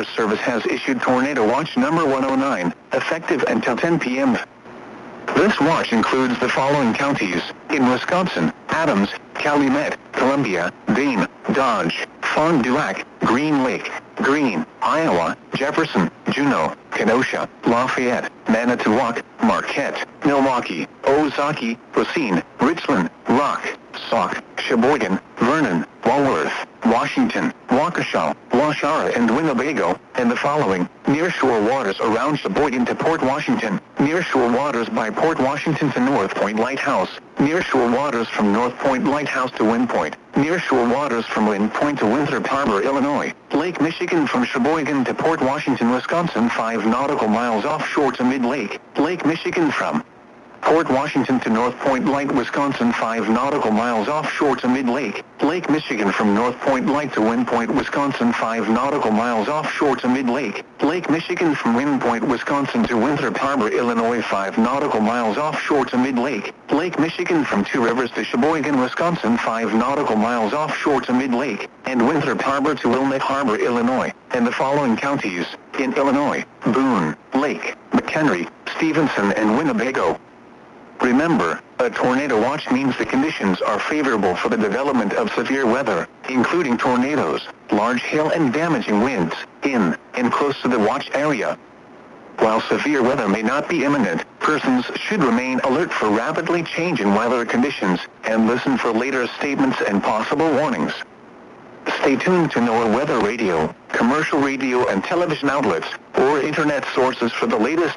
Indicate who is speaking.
Speaker 1: Forest Service has issued Tornado Watch number 109, effective until 10 p.m. This watch includes the following counties: in Wisconsin: Adams, Calumet, Columbia, Dane, Dodge, Fond du Lac, Green Lake, Greene, Iowa, Jefferson, Juneau, Kenosha, Lafayette, Manitowoc, Marquette, Milwaukee, Ozaukee, Racine, Richland, Rock, Sauk, Sheboygan, Vernon, Walworth, Washington, Waukesha, Waushara and Winnebago, and the following: nearshore waters around Sheboygan to Port Washington, nearshore waters by Port Washington to North Point Lighthouse, nearshore waters from North Point Lighthouse to Wind Point, nearshore waters from Wind Point to Winthrop Harbor, Illinois, Lake Michigan from Sheboygan to Port Washington, Wisconsin 5 nautical miles offshore to mid-lake, Lake Michigan from Port Washington to North Point Light, Wisconsin 5 nautical miles offshore to mid-lake, Lake Michigan from North Point Light to Wind Point, Wisconsin 5 nautical miles offshore to mid-lake, Lake Michigan from Wind Point, Wisconsin to Winthrop Harbor, Illinois 5 nautical miles offshore to mid-lake, Lake Michigan from Two Rivers to Sheboygan, Wisconsin 5 nautical miles offshore to mid-lake, and Winthrop Harbor to Wilmette Harbor, Illinois, and the following counties: in Illinois: Boone, Lake, McHenry, Stevenson and Winnebago. Remember, a tornado watch means the conditions are favorable for the development of severe weather, including tornadoes, large hail and damaging winds, in and close to the watch area. While severe weather may not be imminent, persons should remain alert for rapidly changing weather conditions, and listen for later statements and possible warnings. Stay tuned to NOAA weather radio, commercial radio and television outlets, or internet sources for the latest